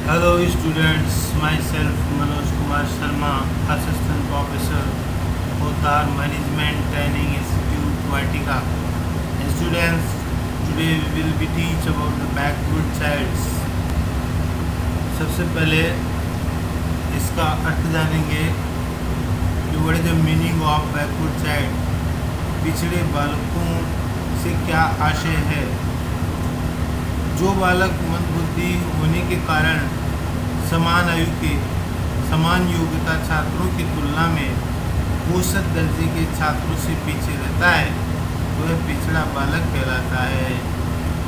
Hello students, myself Manoj Kumar Sharma, Assistant Professor, Kothar Management Training Institute, Vatika. Students, today we will be teach about the backward childs. सबसे पहले इसका अर्थ जानेंगे कि what is the meaning of backward child. पिछड़े बालकों से क्या आशय है। जो बालक मंदबुद्धि होने के कारण समान आयु के समान योग्यता छात्रों की तुलना में औसत दर्जे के छात्रों से पीछे रहता है वह पिछड़ा बालक कहलाता है।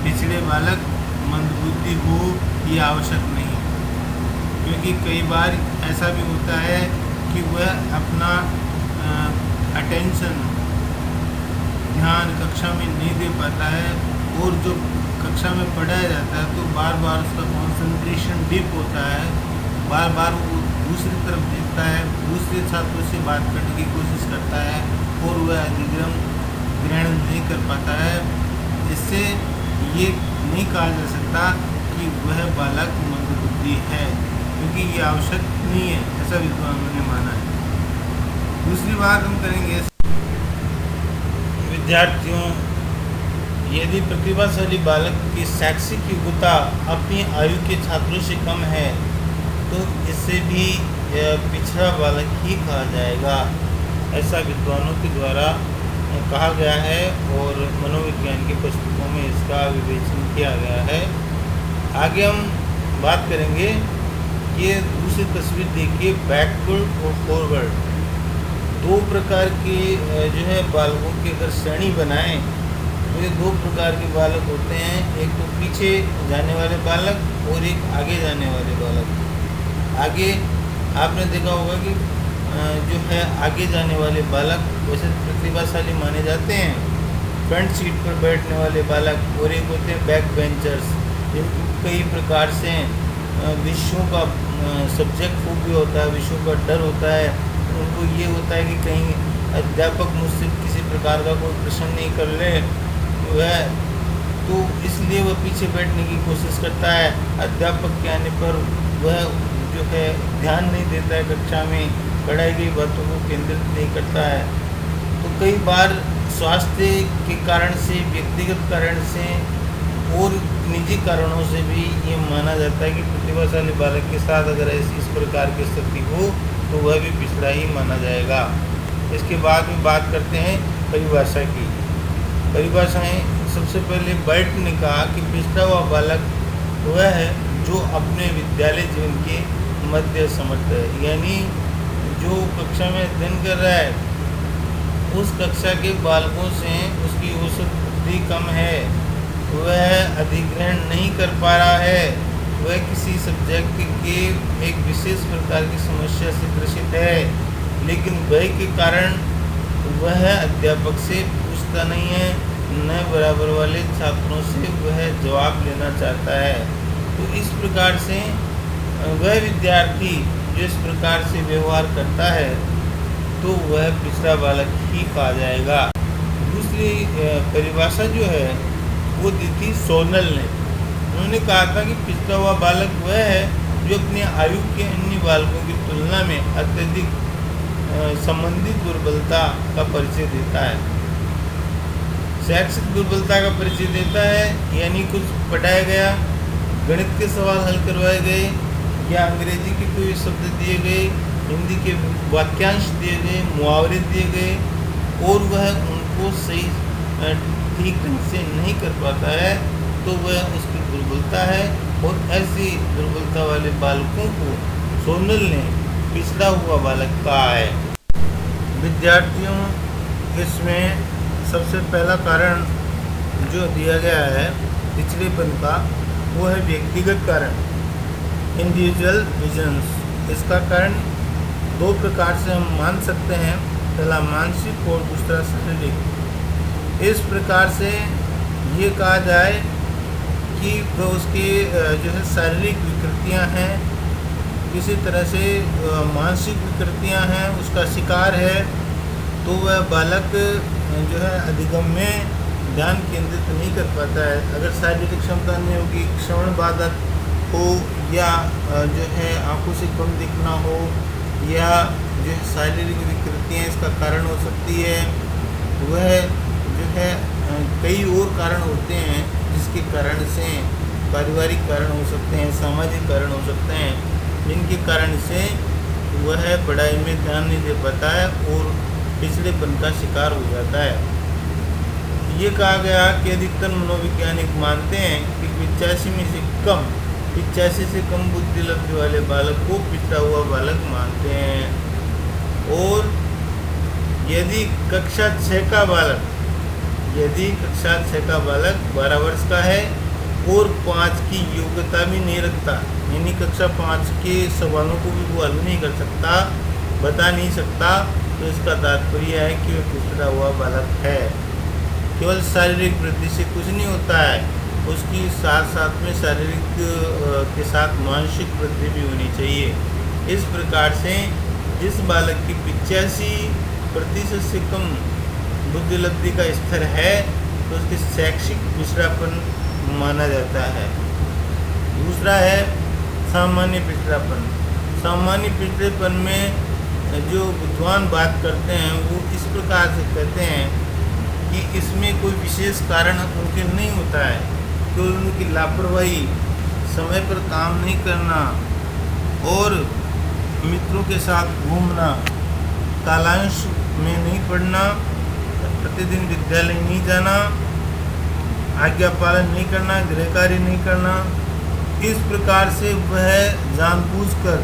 पिछड़े बालक मंदबुद्धि हो ये आवश्यक नहीं, क्योंकि कई बार ऐसा भी होता है कि वह अपना अटेंशन ध्यान कक्षा में नहीं दे पाता है और जो कक्षा में पढ़ाया जाता है तो बार बार उसका कंसंट्रेशन डिप होता है, बार बार वो दूसरी तरफ देखता है, दूसरे छात्रों से बात करने की कोशिश करता है और वह अधिगम ग्रहण नहीं कर पाता है। इससे ये नहीं कहा जा सकता कि वह बालक मंदबुद्धि है, क्योंकि ये आवश्यक नहीं है, ऐसा विद्वानों ने माना है। दूसरी बात हम करेंगे, विद्यार्थियों, यदि प्रतिभाशाली बालक की शैक्षिक योग्यता अपनी आयु के छात्रों से कम है तो इसे भी पिछड़ा बालक ही कहा जाएगा, ऐसा विद्वानों के द्वारा कहा गया है और मनोविज्ञान की पुस्तकों में इसका विवेचन किया गया है। आगे हम बात करेंगे कि दूसरी तस्वीर देखिए, बैकवर्ड और फॉरवर्ड। दो प्रकार के जो है बालकों की अगर श्रेणी बनाएं तो ये दो प्रकार के बालक होते हैं, एक तो पीछे जाने वाले बालक और एक आगे जाने वाले बालक। आगे आपने देखा होगा कि जो है आगे जाने वाले बालक वैसे प्रतिभाशाली माने जाते हैं, फ्रंट सीट पर बैठने वाले बालक, और एक होते हैं बैक बेंचर्स, जिनको कई प्रकार से विषयों का सब्जेक्ट फोबिया होता है, विषयों का डर होता है। उनको ये होता है कि कहीं अध्यापक मुझसे किसी प्रकार का कोई प्रश्न नहीं कर ले वह, तो इसलिए वह पीछे बैठने की कोशिश करता है। अध्यापक के आने पर वह जो है ध्यान नहीं देता है, कक्षा में पढ़ाई गई बातों को केंद्रित नहीं करता है। तो कई बार स्वास्थ्य के कारण से, व्यक्तिगत कारण से और निजी कारणों से भी ये माना जाता है कि प्रतिभाशाली बालक के साथ अगर ऐसी इस प्रकार की स्थिति हो तो वह भी पिछड़ा ही माना जाएगा। इसके बाद में बात करते हैं परिभाषा की। परिभाषाएं, सबसे पहले बर्ट ने कहा कि पिछड़ा हुआ बालक वह है जो अपने विद्यालय जीवन के मध्य समर्थ है, यानी जो कक्षा में अध्ययन कर रहा है उस कक्षा के बालकों से उसकी औसत बुद्धि कम है, वह अधिग्रहण नहीं कर पा रहा है, वह किसी सब्जेक्ट के एक विशेष प्रकार की समस्या से ग्रसित है, लेकिन भय के कारण वह अध्यापक से पूछता नहीं है, न बराबर वाले छात्रों से वह जवाब लेना चाहता है। तो इस प्रकार से वह विद्यार्थी जो इस प्रकार से व्यवहार करता है तो वह पिछड़ा बालक ही कहा जाएगा। दूसरी परिभाषा जो है वो दी थी सोनल ने। उन्होंने कहा था कि पिछड़ा हुआ बालक वह है जो अपनी आयु के अन्य बालकों की तुलना में अत्यधिक संबंधित दुर्बलता का परिचय देता है। शैक्षिक दुर्बलता का परिचय देता है, यानी कुछ पढ़ाया गया, गणित के सवाल हल करवाए गए या अंग्रेजी के कोई शब्द दिए गए, हिंदी के वाक्यांश दिए गए, मुहावरे दिए गए और वह उनको सही ठीक ढंग से नहीं कर पाता है तो वह उसकी दुर्बलता है। और ऐसी दुर्बलता वाले बालकों को सोनल ने पिछड़ा हुआ बालक कहा है। विद्यार्थियों, इसमें सबसे पहला कारण जो दिया गया है पिछड़ेपन का वो है व्यक्तिगत कारण, इंडिविजुअल रीजन्स। इसका कारण दो प्रकार से हम मान सकते हैं, पहला मानसिक और दूसरा शारीरिक। इस प्रकार से ये कहा जाए कि वह उसकी जो है शारीरिक विकृतियां हैं, किसी तरह से मानसिक विकृतियां हैं, उसका शिकार है, तो वह बालक जो है अधिगम में ध्यान केंद्रित नहीं कर पाता है। अगर शारीरिक क्षमता नहीं होगी, श्रवण बाधक हो या जो है आंखों से कम दिखना हो, या जो है शारीरिक विकृतियाँ इसका कारण हो सकती है। वह जो है कई और कारण होते हैं जिसके कारण से पारिवारिक कारण हो सकते हैं, सामाजिक कारण हो सकते हैं, जिनके कारण से वह पढ़ाई में ध्यान नहीं दे पाता है और पिछड़ेपन का शिकार हो जाता है। ये कहा गया कि अधिकतर मनोवैज्ञानिक मानते हैं कि 85 से कम बुद्धि लब्धि वाले बालक को पिछड़ा हुआ बालक मानते हैं। और यदि कक्षा 6 का बालक 12 वर्ष का है और 5 की योग्यता भी नहीं रखता, यानी कक्षा 5 के सवालों को भी वो हल नहीं कर सकता, बता नहीं सकता, तो इसका तात्पर्य है कि वह पिछड़ा हुआ बालक है। केवल शारीरिक वृद्धि से कुछ नहीं होता है, उसकी साथ साथ में शारीरिक के साथ मानसिक वृद्धि भी होनी चाहिए। इस प्रकार से जिस बालक की 85% से कम बुद्धि लब्धि का स्तर है तो उसके शैक्षिक पिछड़ापन माना जाता है। दूसरा है सामान्य पिछड़ापन। सामान्य पिछड़ेपन में जो विद्वान बात करते हैं वो इस प्रकार से कहते हैं कि इसमें कोई विशेष कारण उनके नहीं होता है, केवल उनकी लापरवाही, समय पर काम नहीं करना और मित्रों के साथ घूमना, कालांश में नहीं पढ़ना, प्रतिदिन विद्यालय नहीं जाना, आज्ञा पालन नहीं करना, गृह कार्य नहीं करना, इस प्रकार से वह जानबूझकर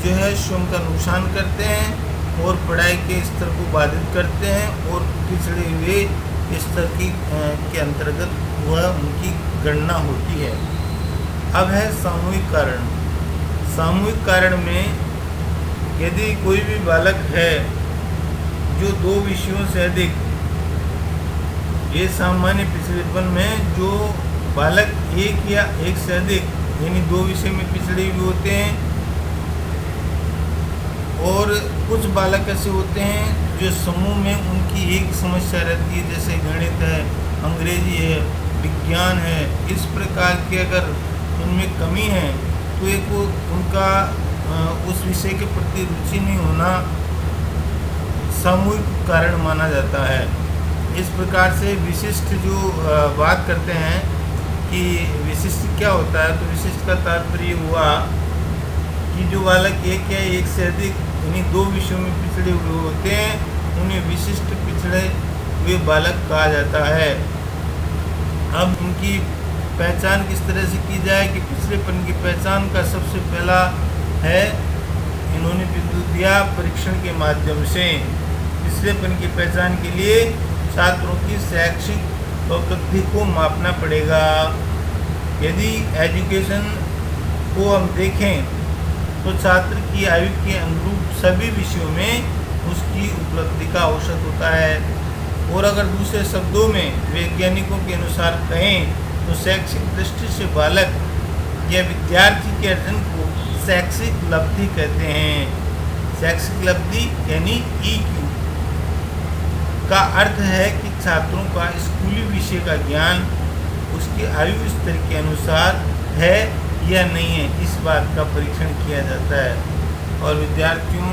जो है स्वयं का नुकसान करते हैं और पढ़ाई के स्तर को बाधित करते हैं और पिछड़े हुए स्तर के अंतर्गत वह उनकी गणना होती है। अब है सामूहिक कारण। सामूहिक कारण में यदि कोई भी बालक है जो 2 विषयों से अधिक, ये सामान्य पिछड़ेपन में जो बालक एक या एक से अधिक यानी 2 विषय में पिछड़े हुए होते हैं, और कुछ बालक ऐसे होते हैं जो समूह में उनकी एक समस्या रहती है, जैसे गणित है, अंग्रेजी है, विज्ञान है, इस प्रकार के अगर उनमें कमी है तो एक वो उनका उस विषय के प्रति रुचि नहीं होना सामूहिक कारण माना जाता है। इस प्रकार से विशिष्ट जो बात करते हैं कि विशिष्ट क्या होता है, तो विशिष्ट का तात्पर्य हुआ कि जो बालक एक या एक से अधिक यानी 2 विषयों में पिछड़े हुए होते हैं उन्हें विशिष्ट पिछड़े हुए बालक कहा जाता है। अब इनकी पहचान किस तरह से की जाए कि पिछड़ेपन की पहचान का सबसे पहला है, इन्होंने बिंदु दिया परीक्षण के माध्यम से। पिछड़ेपन की पहचान के लिए छात्रों की शैक्षिक उपलब्धि को मापना पड़ेगा। यदि एजुकेशन को हम देखें तो छात्र की आयु के अनुरूप सभी विषयों में उसकी उपलब्धि का औसत होता है। और अगर दूसरे शब्दों में वैज्ञानिकों के अनुसार कहें तो शैक्षिक दृष्टि से बालक या विद्यार्थी के अर्जन को शैक्षिक लब्धि कहते हैं। शैक्षिक लब्धि यानी EQ का अर्थ है कि छात्रों का स्कूली विषय का ज्ञान उसकी आयु स्तर के अनुसार है या नहीं है, इस बात का परीक्षण किया जाता है। और विद्यार्थियों,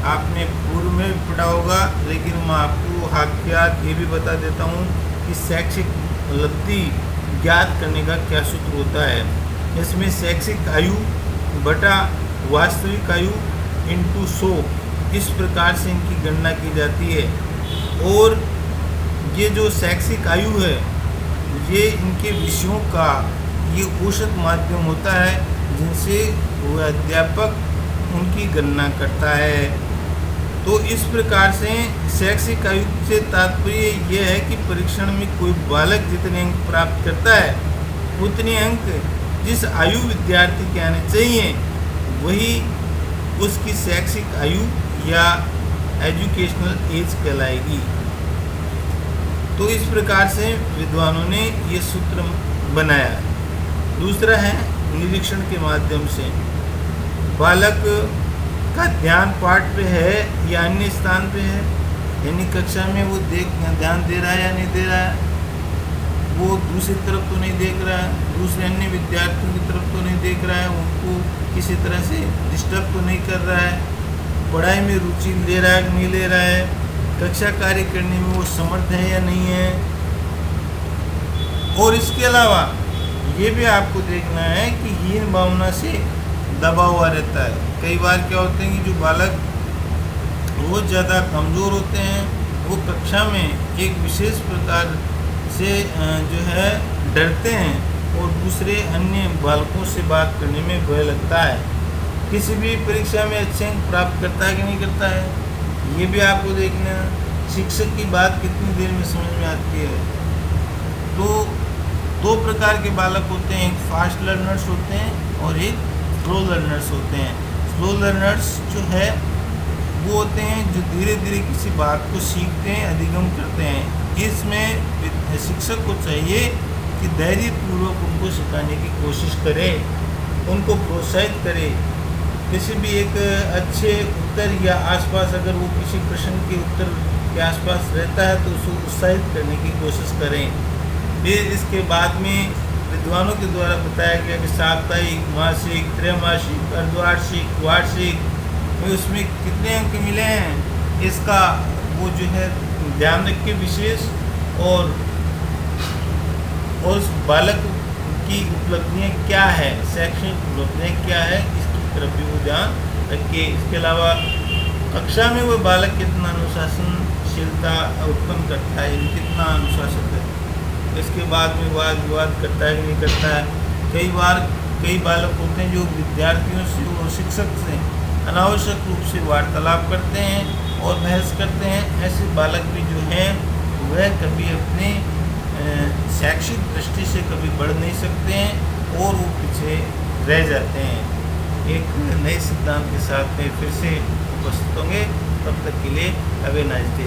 आपने पूर्व में भी पढ़ा होगा, लेकिन मैं आपको वाकयात ये भी बता देता हूँ कि शैक्षिक लब्धि ज्ञात करने का क्या सूत्र होता है। इसमें शैक्षिक आयु बटा वास्तविक आयु इंटू 100, इस प्रकार से इनकी गणना की जाती है। और ये जो शैक्षिक आयु है ये इनके विषयों का ये औसत माध्यम होता है जिनसे वह अध्यापक उनकी गणना करता है। तो इस प्रकार से शैक्षिक आयु से तात्पर्य यह है कि परीक्षण में कोई बालक जितने अंक प्राप्त करता है उतने अंक जिस आयु विद्यार्थी के आने चाहिए वही उसकी शैक्षिक आयु या एजुकेशनल एज कहलाएगी। तो इस प्रकार से विद्वानों ने ये सूत्र बनाया। दूसरा है निरीक्षण के माध्यम से बालक का ध्यान पाठ पे है या अन्य स्थान पे है, यानी कक्षा में वो ध्यान दे रहा है या नहीं दे रहा है, वो दूसरी तरफ तो नहीं देख रहा है, दूसरे अन्य विद्यार्थियों की तरफ तो नहीं देख रहा है, उनको किसी तरह से डिस्टर्ब तो नहीं कर रहा है, पढ़ाई में रुचि ले रहा है कि नहीं ले रहा है, कक्षा कार्य करने में वो समर्थ है या नहीं है। और इसके अलावा ये भी आपको देखना है कि हीन भावना से दबा हुआ रहता है। कई बार क्या होते हैं कि जो बालक बहुत ज़्यादा कमज़ोर होते हैं, वो कक्षा में एक विशेष प्रकार से जो है डरते हैं और दूसरे अन्य बालकों से बात करने में भय लगता है। किसी भी परीक्षा में अच्छे अंक प्राप्त करता है कि नहीं करता है, ये भी आपको देखना। शिक्षक की बात कितनी देर में समझ में आती है। तो दो प्रकार के बालक होते हैं, एक फास्ट लर्नर्स होते हैं और एक स्लो लर्नर्स होते हैं। स्लो लर्नर्स जो है वो होते हैं जो धीरे धीरे किसी बात को सीखते हैं, अधिगम करते हैं। इसमें शिक्षक को चाहिए कि धैर्यपूर्वक उनको सिखाने की कोशिश करे, उनको प्रोत्साहित करे। किसी भी एक अच्छे उत्तर या आसपास अगर वो किसी प्रश्न के उत्तर के आसपास रहता है तो उसको उत्साहित करने की कोशिश करें। फिर इसके बाद में विद्वानों के द्वारा बताया गया कि साप्ताहिक, मासिक, त्रैमासिक, अर्धवार्षिक, वार्षिक में उसमें कितने अंक मिले हैं, इसका वो जो है ध्यान रख के विशेष और उस बालक की उपलब्धियाँ क्या है, शैक्षणिक उपलब्धियाँ क्या है, इसकी तरफ भी वो ध्यान रखे। इसके अलावा कक्षा में वो बालक कितना अनुशासनशीलता उत्पन्न करता है, कितना अनुशासित है, इसके बाद में वाद विवाद करता है कि नहीं करता है। कई बालक होते हैं जो विद्यार्थियों से और शिक्षक से अनावश्यक रूप से वार्तालाप करते हैं और बहस करते हैं। ऐसे बालक भी जो हैं वह कभी अपने शैक्षिक दृष्टि से कभी बढ़ नहीं सकते हैं और वो पीछे रह जाते हैं। एक नए सिद्धांत के साथ में फिर से उपस्थित होंगे, तब तक के लिए हैव ए नाइस डे।